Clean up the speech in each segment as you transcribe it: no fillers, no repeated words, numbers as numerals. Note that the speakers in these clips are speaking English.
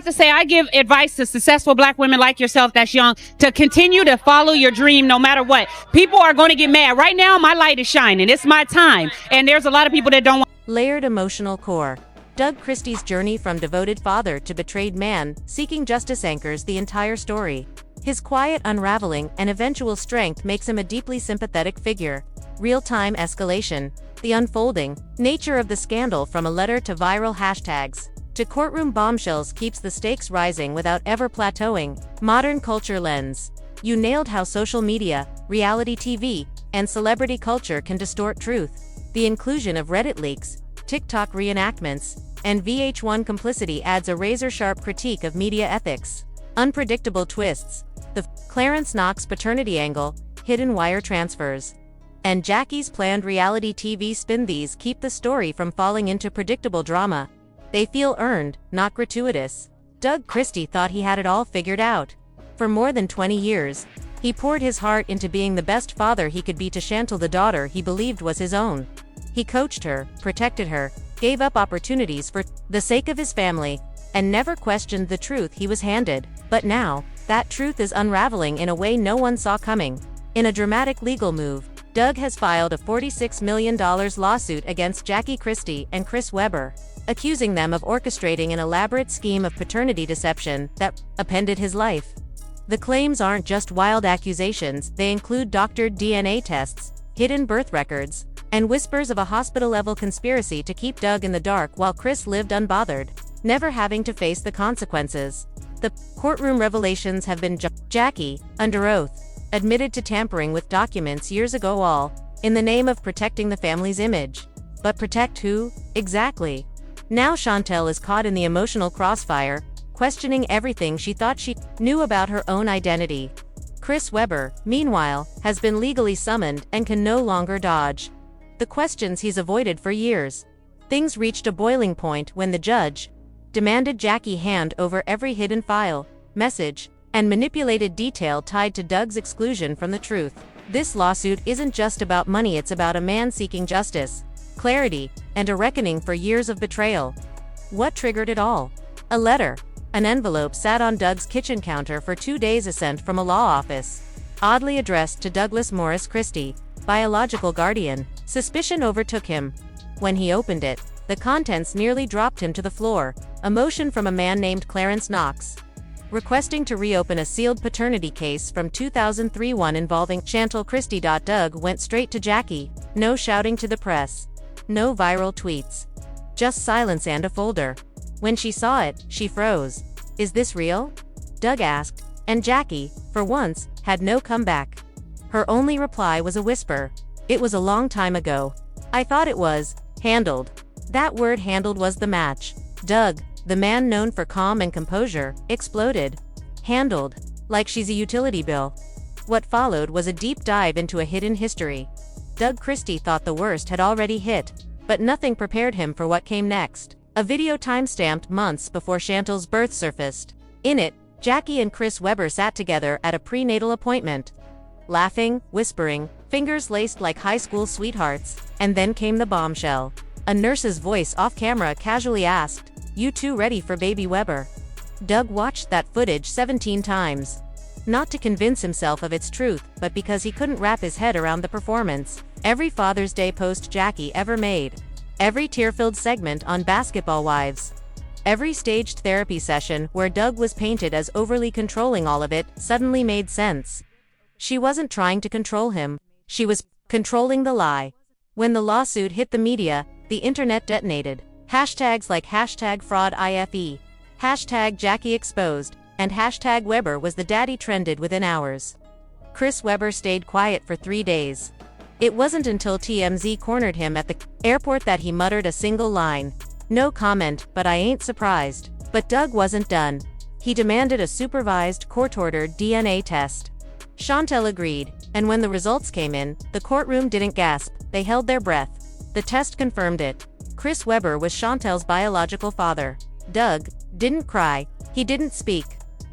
To say I give advice to successful black women like yourself that's young to continue to follow your dream no matter what. People are going to get mad. Right now, my light is shining. It's my time. And there's a lot of people that don't want. Layered emotional core. Doug Christie's journey from devoted father to betrayed man seeking justice anchors the entire story. His quiet unraveling and eventual strength makes him a deeply sympathetic figure. Real-time escalation. The unfolding nature of the scandal, from a letter to viral hashtags to courtroom bombshells, keeps the stakes rising without ever plateauing. Modern culture lens. You nailed how social media, reality TV, and celebrity culture can distort truth. The inclusion of Reddit leaks, TikTok reenactments, and VH1 complicity adds a razor-sharp critique of media ethics. Unpredictable twists. The Clarence Knox paternity angle, hidden wire transfers, and Jackie's planned reality TV spin. These keep the story from falling into predictable drama. They feel earned, not gratuitous. Doug Christie thought he had it all figured out. For more than 20 years, he poured his heart into being the best father he could be to Chantal, the daughter he believed was his own. He coached her, protected her, gave up opportunities for the sake of his family, and never questioned the truth he was handed. But now, that truth is unraveling in a way no one saw coming. In a dramatic legal move, Doug has filed a $46 million lawsuit against Jackie Christie and Chris Webber, accusing them of orchestrating an elaborate scheme of paternity deception that upended his life. The claims aren't just wild accusations, they include doctored DNA tests, hidden birth records, and whispers of a hospital-level conspiracy to keep Doug in the dark while Chris lived unbothered, never having to face the consequences. The courtroom revelations have been Jackie, under oath, admitted to tampering with documents years ago, all in the name of protecting the family's image. But protect who, exactly? Now Chantal is caught in the emotional crossfire, questioning everything she thought she knew about her own identity. Chris Webber, meanwhile, has been legally summoned and can no longer dodge the questions he's avoided for years. Things reached a boiling point when the judge demanded Jackie hand over every hidden file, message, and manipulated detail tied to Doug's exclusion from the truth. This lawsuit isn't just about money, it's about a man seeking justice, clarity, and a reckoning for years of betrayal. What triggered it all? A letter. An envelope sat on Doug's kitchen counter for 2 days, sent from a law office, oddly addressed to Douglas Morris Christie, biological guardian. Suspicion overtook him. When he opened it, the contents nearly dropped him to the floor. A motion from a man named Clarence Knox, requesting to reopen a sealed paternity case from 2003, one involving Chantal Christie. Doug went straight to Jackie. No shouting to the press. No viral tweets. Just silence and a folder. When she saw it, she froze. "Is this real?" Doug asked, and Jackie, for once, had no comeback. Her only reply was a whisper. "It was a long time ago. I thought it was handled." That word, handled, was the match. Doug, the man known for calm and composure, exploded. Handled? Like she's a utility bill. What followed was a deep dive into a hidden history. Doug Christie thought the worst had already hit, but nothing prepared him for what came next. A video time-stamped months before Chantal's birth surfaced. In it, Jackie and Chris Webber sat together at a prenatal appointment, laughing, whispering, fingers laced like high school sweethearts. And then came the bombshell. A nurse's voice off-camera casually asked, "You two ready for baby Webber?" Doug watched that footage 17 times. Not to convince himself of its truth, but because he couldn't wrap his head around the performance. Every Father's Day post Jackie ever made. Every tear-filled segment on Basketball Wives. Every staged therapy session where Doug was painted as overly controlling, all of it suddenly made sense. She wasn't trying to control him. She was controlling the lie. When the lawsuit hit the media, the internet detonated. Hashtags like #FraudIFE, #JackieExposed, and #Webber was the daddy trended within hours. Chris Webber stayed quiet for 3 days. It wasn't until TMZ cornered him at the airport that he muttered a single line. "No comment, but I ain't surprised." But Doug wasn't done. He demanded a supervised, court-ordered DNA test. Chantal agreed, and when the results came in, the courtroom didn't gasp, they held their breath. The test confirmed it. Chris Webber was Chantal's biological father. Doug didn't cry. He didn't speak.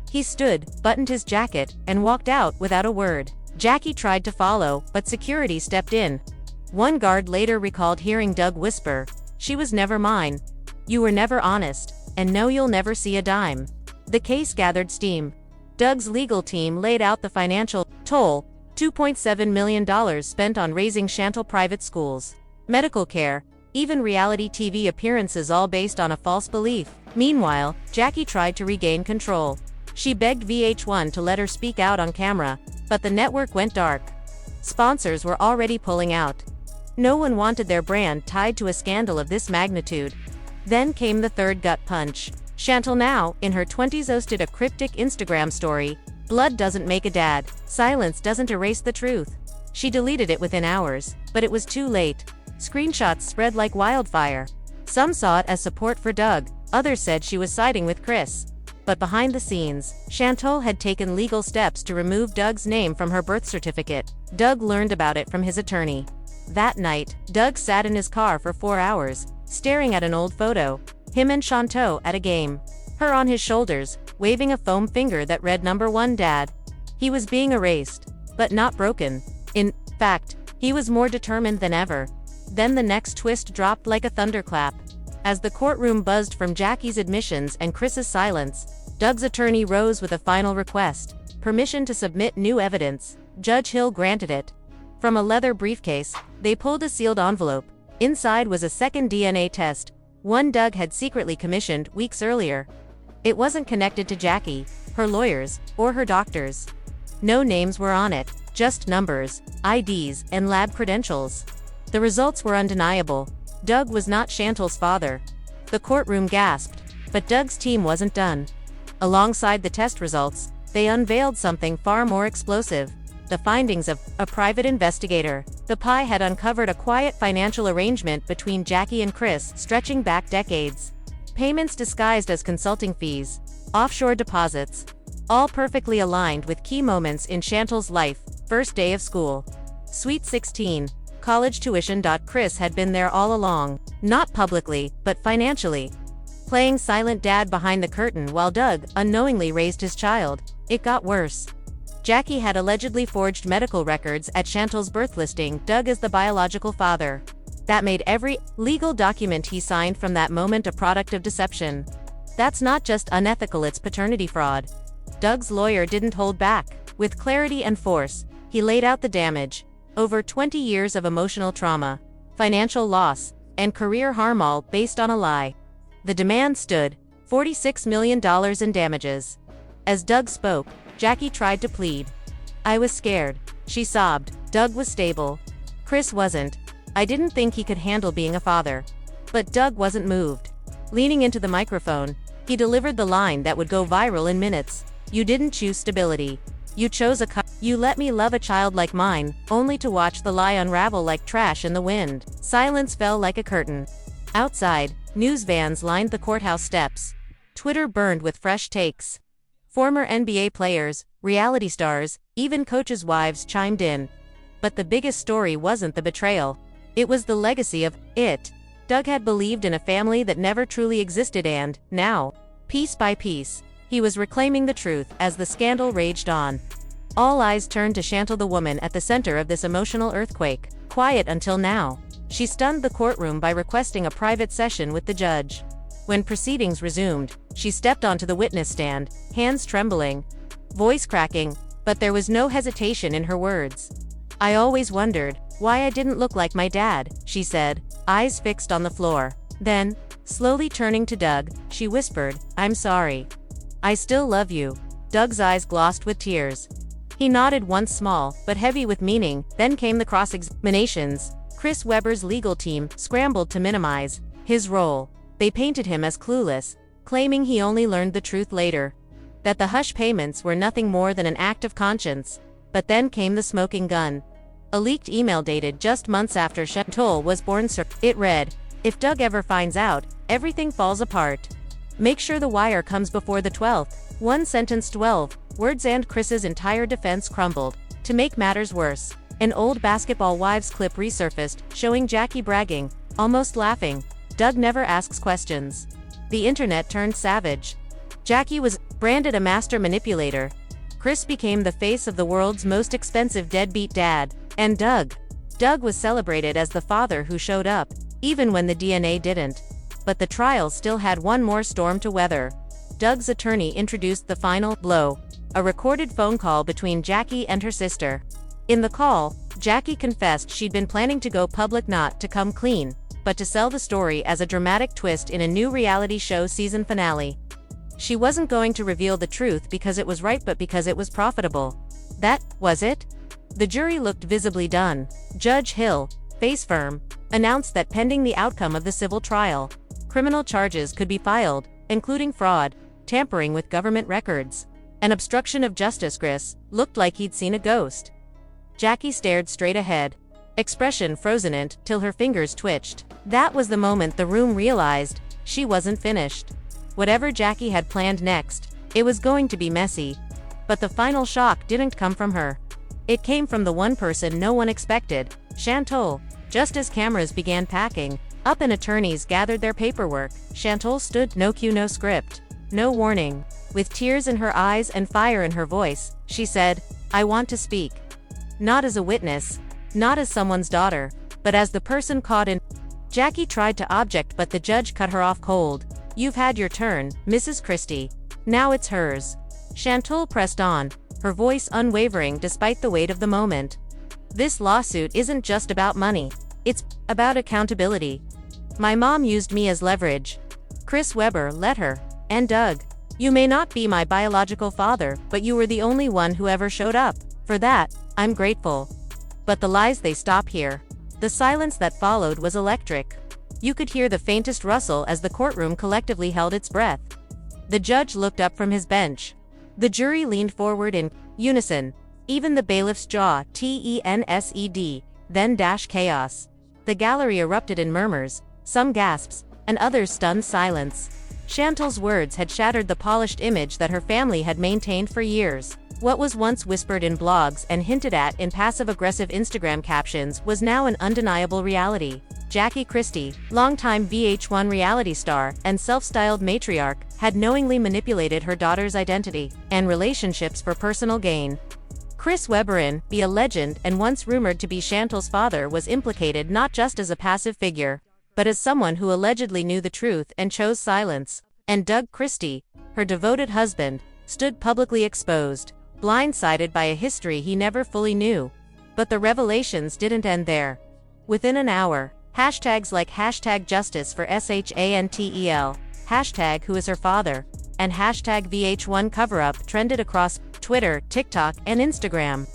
He stood, buttoned his jacket, and walked out without a word. Jackie tried to follow, but security stepped in. One guard later recalled hearing Doug whisper, "She was never mine. You were never honest, and no, you'll never see a dime." The case gathered steam. Doug's legal team laid out the financial toll: $2.7 million spent on raising Chantal private schools, medical care, even reality TV appearances, all based on a false belief. Meanwhile, Jackie tried to regain control. She begged VH1 to let her speak out on camera, but the network went dark. Sponsors were already pulling out. No one wanted their brand tied to a scandal of this magnitude. Then came the third gut punch. Chantal, now in her 20s, posted a cryptic Instagram story: "Blood doesn't make a dad. Silence doesn't erase the truth." She deleted it within hours, but it was too late. Screenshots spread like wildfire. Some saw it as support for Doug, others said she was siding with Chris. But behind the scenes, Chantal had taken legal steps to remove Doug's name from her birth certificate. Doug learned about it from his attorney. That night, Doug sat in his car for 4 hours, staring at an old photo, him and Chantal at a game. Her on his shoulders, waving a foam finger that read "Number 1 Dad." He was being erased, but not broken. In fact, he was more determined than ever. Then the next twist dropped like a thunderclap. As the courtroom buzzed from Jackie's admissions and Chris's silence, Doug's attorney rose with a final request: permission to submit new evidence. Judge Hill granted it. From a leather briefcase, they pulled a sealed envelope. Inside was a second DNA test, one Doug had secretly commissioned weeks earlier. It wasn't connected to Jackie, her lawyers, or her doctors. No names were on it, just numbers, IDs, and lab credentials. The results were undeniable. Doug was not Chantal's father. The courtroom gasped, but Doug's team wasn't done. Alongside the test results, they unveiled something far more explosive: the findings of a private investigator. The PI had uncovered a quiet financial arrangement between Jackie and Chris stretching back decades. Payments disguised as consulting fees, offshore deposits, all perfectly aligned with key moments in Chantal's life: first day of school, Sweet 16, college tuition. Chris had been there all along, not publicly, but financially, playing silent dad behind the curtain while Doug unknowingly raised his child. It got worse. Jackie had allegedly forged medical records at Chantal's birth, listing Doug as the biological father. That made every legal document he signed from that moment a product of deception. That's not just unethical, it's paternity fraud. Doug's lawyer didn't hold back. With clarity and force, he laid out the damage: over 20 years of emotional trauma, financial loss, and career harm, all based on a lie. The demand stood: $46 million in damages. As Doug spoke, Jackie tried to plead. "I was scared," she sobbed. Doug was stable. Chris wasn't. "I didn't think he could handle being a father." But Doug wasn't moved. Leaning into the microphone, he delivered the line that would go viral in minutes: "You didn't choose stability. You chose you let me love a child like mine, only to watch the lie unravel like trash in the wind." Silence fell like a curtain. Outside, news vans lined the courthouse steps. Twitter burned with fresh takes. Former NBA players, reality stars, even coaches' wives chimed in. But the biggest story wasn't the betrayal. It was the legacy of it. Doug had believed in a family that never truly existed, and now, piece by piece, he was reclaiming the truth. As the scandal raged on, all eyes turned to Chantal, the woman at the center of this emotional earthquake. Quiet until now, she stunned the courtroom by requesting a private session with the judge. When proceedings resumed, she stepped onto the witness stand, hands trembling, voice cracking, but there was no hesitation in her words. "I always wondered why I didn't look like my dad," she said, eyes fixed on the floor. Then, slowly turning to Doug, she whispered, "I'm sorry. I still love you." Doug's eyes glossed with tears. He nodded once, small but heavy with meaning. Then came the cross-examinations. Chris Webber's legal team scrambled to minimize his role. They painted him as clueless, claiming he only learned the truth later, that the hush payments were nothing more than an act of conscience. But then came the smoking gun. A leaked email dated just months after Chantal was born. It read, "If Doug ever finds out, everything falls apart. Make sure the wire comes before the 12th. One sentence, 12 words, and Chris's entire defense crumbled. To make matters worse, an old Basketball Wives clip resurfaced, showing Jackie bragging, almost laughing, "Doug never asks questions." The internet turned savage. Jackie was branded a master manipulator. Chris became the face of the world's most expensive deadbeat dad. And Doug was celebrated as the father who showed up, even when the DNA didn't. But the trial still had one more storm to weather. Doug's attorney introduced the final blow, a recorded phone call between Jackie and her sister. In the call, Jackie confessed she'd been planning to go public not to come clean, but to sell the story as a dramatic twist in a new reality show season finale. She wasn't going to reveal the truth because it was right but because it was profitable. That was it? The jury looked visibly done. Judge Hill, face firm, announced that pending the outcome of the civil trial, criminal charges could be filed, including fraud, tampering with government records, and obstruction of justice. Chris looked like he'd seen a ghost. Jackie stared straight ahead, expression frozen till her fingers twitched. That was the moment the room realized she wasn't finished. Whatever Jackie had planned next, it was going to be messy. But the final shock didn't come from her. It came from the one person no one expected, Chantal. Just as cameras began packing up and attorneys gathered their paperwork, Chantal stood, no cue, no script, no warning. With tears in her eyes and fire in her voice, she said, "I want to speak. Not as a witness, not as someone's daughter, but as the person caught in." Jackie tried to object but the judge cut her off cold. "You've had your turn, Mrs. Christie. Now it's hers." Chantal pressed on, her voice unwavering despite the weight of the moment. "This lawsuit isn't just about money. It's about accountability. My mom used me as leverage. Chris Webber let her. And Doug. You may not be my biological father, but you were the only one who ever showed up. For that, I'm grateful." But the lies, they stop here. The silence that followed was electric. You could hear the faintest rustle as the courtroom collectively held its breath. The judge looked up from his bench. The jury leaned forward in unison. Even the bailiff's jaw tensed, then chaos. The gallery erupted in murmurs, some gasps, and others stunned silence. Chantal's words had shattered the polished image that her family had maintained for years. What was once whispered in blogs and hinted at in passive-aggressive Instagram captions was now an undeniable reality. Jackie Christie, longtime VH1 reality star and self-styled matriarch, had knowingly manipulated her daughter's identity and relationships for personal gain. Chris Webber, a legend and once rumored to be Chantal's father, was implicated not just as a passive figure, but as someone who allegedly knew the truth and chose silence. And Doug Christie, her devoted husband, stood publicly exposed, blindsided by a history he never fully knew. But the revelations didn't end there. Within an hour, hashtags like #JusticeForShantel, #WhoIsHerFather, and #VH1 cover-up trended across Twitter, TikTok, and Instagram.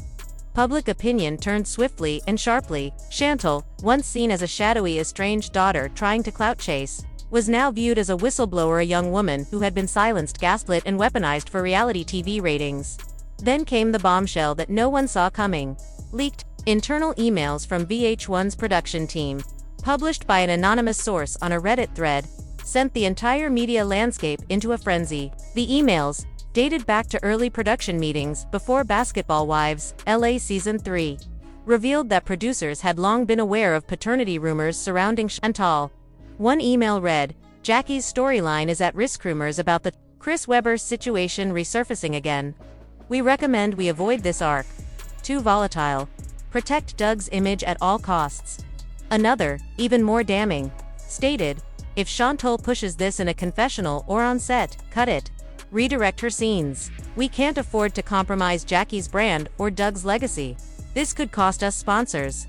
Public opinion turned swiftly and sharply. Chantal, once seen as a shadowy, estranged daughter trying to clout chase, was now viewed as a whistleblower, a young woman who had been silenced, gaslit, and weaponized for reality TV ratings. Then came the bombshell that no one saw coming. Leaked internal emails from VH1's production team, published by an anonymous source on a Reddit thread, sent the entire media landscape into a frenzy. The emails, dated back to early production meetings before Basketball Wives, LA Season 3, revealed that producers had long been aware of paternity rumors surrounding Chantal. One email read, "Jackie's storyline is at risk. Rumors about the Chris Webber situation resurfacing again. We recommend we avoid this arc. Too volatile. Protect Doug's image at all costs." Another, even more damning, stated, "If Chantal pushes this in a confessional or on set, cut it. Redirect her scenes. We can't afford to compromise Jackie's brand or Doug's legacy. This could cost us sponsors."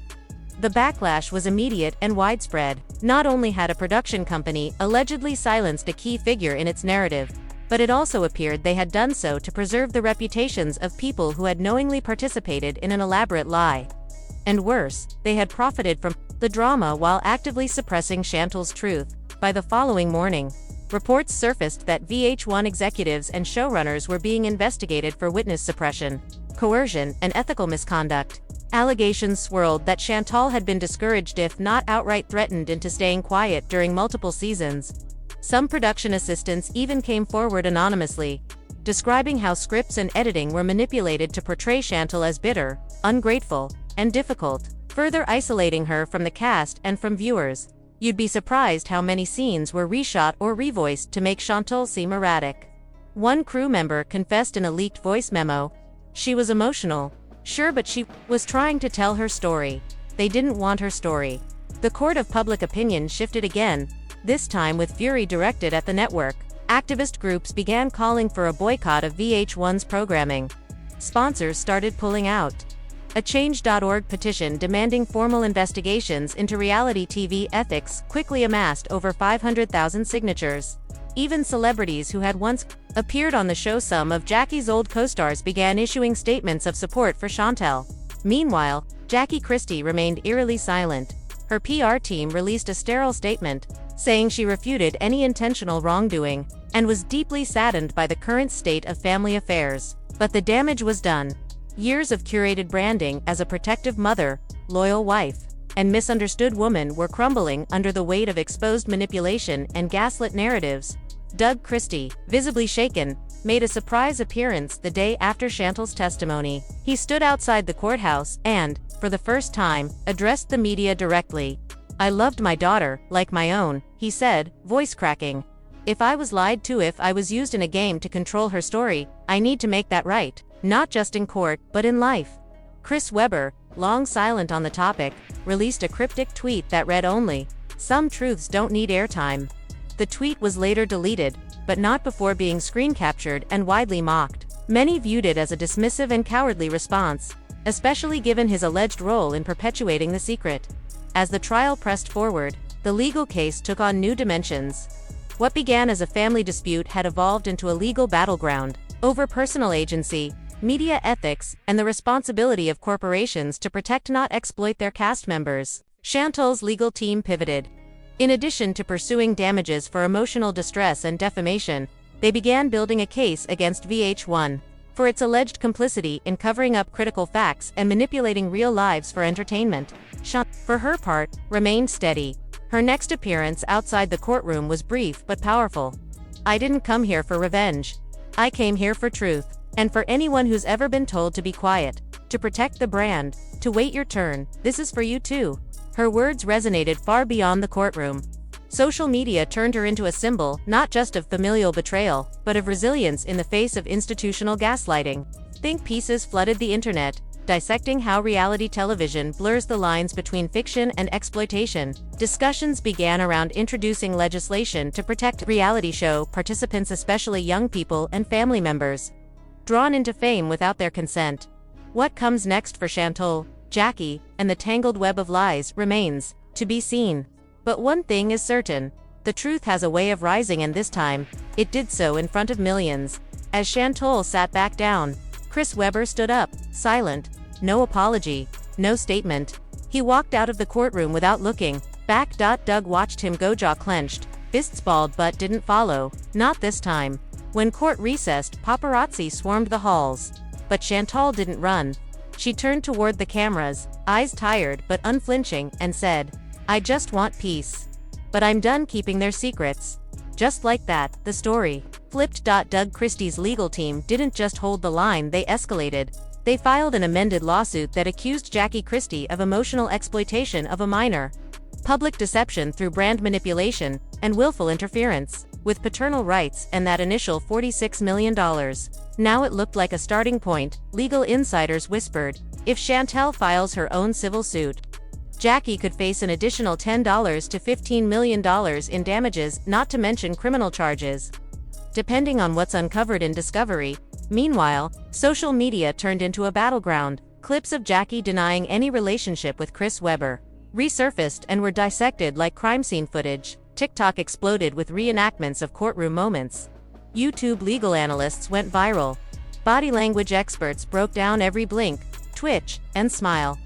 The backlash was immediate and widespread. Not only had a production company allegedly silenced a key figure in its narrative, but it also appeared they had done so to preserve the reputations of people who had knowingly participated in an elaborate lie. And worse, they had profited from the drama while actively suppressing Chantal's truth. By the following morning, reports surfaced that VH1 executives and showrunners were being investigated for witness suppression, coercion, and ethical misconduct. Allegations swirled that Chantal had been discouraged, if not outright threatened, into staying quiet during multiple seasons. Some production assistants even came forward anonymously, describing how scripts and editing were manipulated to portray Chantal as bitter, ungrateful, and difficult, further isolating her from the cast and from viewers. You'd be surprised how many scenes were reshot or revoiced to make Chantal seem erratic. One crew member confessed in a leaked voice memo, "She was emotional, sure, but she was trying to tell her story. They didn't want her story." The court of public opinion shifted again, this time with fury directed at the network. Activist groups began calling for a boycott of VH1's programming. Sponsors started pulling out. A Change.org petition demanding formal investigations into reality TV ethics quickly amassed over 500,000 signatures. Even celebrities who had once appeared on the show, some of Jackie's old co-stars, began issuing statements of support for Chantal. Meanwhile, Jackie Christie remained eerily silent. Her PR team released a sterile statement, saying she refuted any intentional wrongdoing, and was deeply saddened by the current state of family affairs. But the damage was done. Years of curated branding as a protective mother, loyal wife, and misunderstood woman were crumbling under the weight of exposed manipulation and gaslit narratives. Doug Christie, visibly shaken, made a surprise appearance the day after Chantal's testimony. He stood outside the courthouse and, for the first time, addressed the media directly. "I loved my daughter, like my own," he said, voice cracking. "If I was lied to, if I was used in a game to control her story, I need to make that right, not just in court, but in life." Chris Webber, long silent on the topic, released a cryptic tweet that read only, "Some truths don't need airtime." The tweet was later deleted, but not before being screen captured and widely mocked. Many viewed it as a dismissive and cowardly response, especially given his alleged role in perpetuating the secret. As the trial pressed forward, the legal case took on new dimensions. What began as a family dispute had evolved into a legal battleground over personal agency, media ethics, and the responsibility of corporations to protect, not exploit, their cast members. Chantal's legal team pivoted. In addition to pursuing damages for emotional distress and defamation, they began building a case against VH1 for its alleged complicity in covering up critical facts and manipulating real lives for entertainment. Chantal, for her part, remained steady. Her next appearance outside the courtroom was brief but powerful. "I didn't come here for revenge. I came here for truth. And for anyone who's ever been told to be quiet, to protect the brand, to wait your turn, this is for you too." Her words resonated far beyond the courtroom. Social media turned her into a symbol, not just of familial betrayal, but of resilience in the face of institutional gaslighting. Think pieces flooded the internet, dissecting how reality television blurs the lines between fiction and exploitation. Discussions began around introducing legislation to protect reality show participants, especially young people and family members, drawn into fame without their consent. What comes next for Chantal, Jackie, and the tangled web of lies remains to be seen. But one thing is certain: the truth has a way of rising, and this time, it did so in front of millions. As Chantal sat back down, Chris Webber stood up, silent. No apology, no statement. He walked out of the courtroom without looking back. Doug watched him go, jaw clenched, fists balled, but didn't follow. Not this time. When court recessed, paparazzi swarmed the halls. But Chantal didn't run. She turned toward the cameras, eyes tired but unflinching, and said, "I just want peace. But I'm done keeping their secrets." Just like that, the story flipped. Doug Christie's legal team didn't just hold the line, they escalated. They filed an amended lawsuit that accused Jackie Christie of emotional exploitation of a minor, public deception through brand manipulation, and willful interference with paternal rights, and that initial $46 million. Now it looked like a starting point. Legal insiders whispered, if Chantal files her own civil suit, Jackie could face an additional $10 to $15 million in damages, not to mention criminal charges, depending on what's uncovered in discovery. Meanwhile, social media turned into a battleground. Clips of Jackie denying any relationship with Chris Webber resurfaced and were dissected like crime scene footage. TikTok exploded with reenactments of courtroom moments. YouTube legal analysts went viral. Body language experts broke down every blink, twitch, and smile.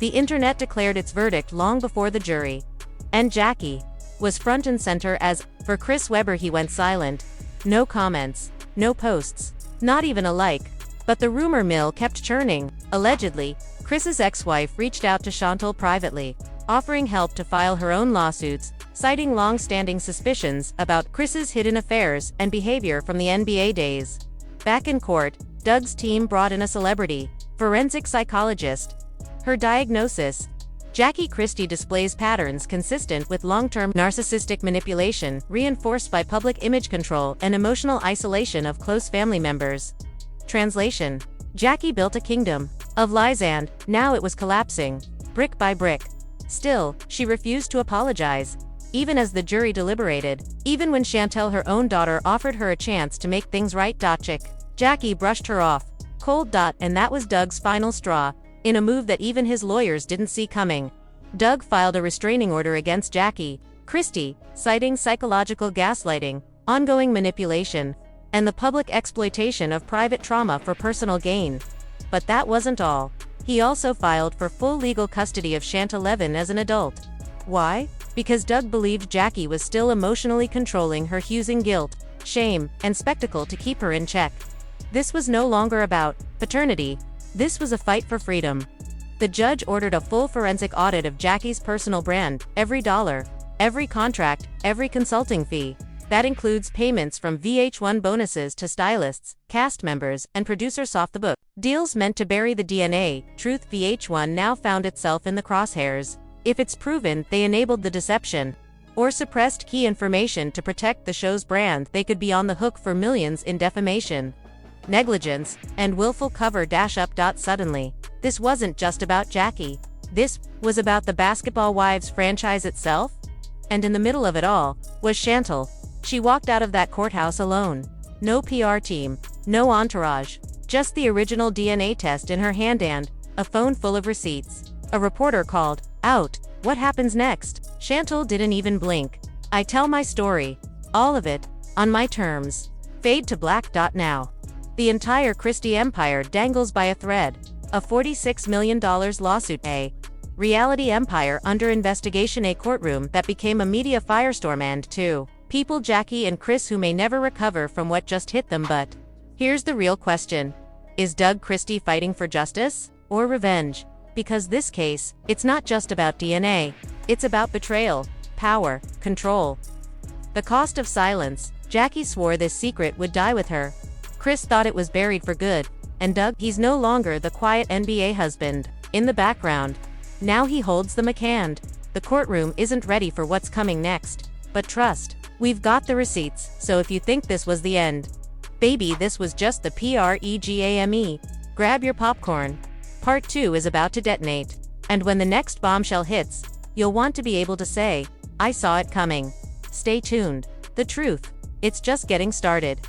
The internet declared its verdict long before the jury. And Jackie was front and center as, for Chris Webber, he went silent. No comments, no posts, not even a like. But the rumor mill kept churning. Allegedly, Chris's ex-wife reached out to Chantal privately, offering help to file her own lawsuits, citing long-standing suspicions about Chris's hidden affairs and behavior from the NBA days. Back in court, Doug's team brought in a celebrity, forensic psychologist. Her diagnosis: Jackie Christie displays patterns consistent with long-term narcissistic manipulation, reinforced by public image control and emotional isolation of close family members. Translation: Jackie built a kingdom of lies, and now it was collapsing, brick by brick. Still, she refused to apologize. even as the jury deliberated, even when Chantel, her own daughter, offered her a chance to make things right. Jackie brushed her off. Cold. And that was Doug's final straw, in a move that even his lawyers didn't see coming. Doug filed a restraining order against Jackie, Christie, citing psychological gaslighting, ongoing manipulation, and the public exploitation of private trauma for personal gain. But that wasn't all. He also filed for full legal custody of Chantel Levin as an adult. Why? Because Doug believed Jackie was still emotionally controlling her, using guilt, shame, and spectacle to keep her in check. This was no longer about paternity. This was a fight for freedom. The judge ordered a full forensic audit of Jackie's personal brand, every dollar, every contract, every consulting fee. That includes payments from VH1 bonuses to stylists, cast members, and producers off the book. Deals meant to bury the DNA truth. VH1 now found itself in the crosshairs. If it's proven they enabled the deception or suppressed key information to protect the show's brand, they could be on the hook for millions in defamation, negligence, and willful cover-up. Suddenly, this wasn't just about Jackie. This was about the Basketball Wives franchise itself. And in the middle of it all was Chantel. She walked out of that courthouse alone. No PR team, no entourage, just the original DNA test in her hand and a phone full of receipts. A reporter called out, "What happens next?" Chantel didn't even blink. "I tell my story. All of it. On my terms." Fade to black. Now, the entire Christie empire dangles by a thread. A $46 million lawsuit. A reality empire under investigation. A courtroom that became a media firestorm. And two people, Jackie and Chris, who may never recover from what just hit them. But here's the real question. Is Doug Christie fighting for justice or revenge? Because this case, it's not just about DNA. It's about betrayal, power, control. The cost of silence. Jackie swore this secret would die with her. Chris thought it was buried for good. And Doug, he's no longer the quiet NBA husband in the background. Now he holds the McHand. The courtroom isn't ready for what's coming next. But trust, we've got the receipts, so if you think this was the end, baby, this was just the pregame. Grab your popcorn. Part 2 is about to detonate. And when the next bombshell hits, you'll want to be able to say, "I saw it coming." Stay tuned. The truth. It's just getting started.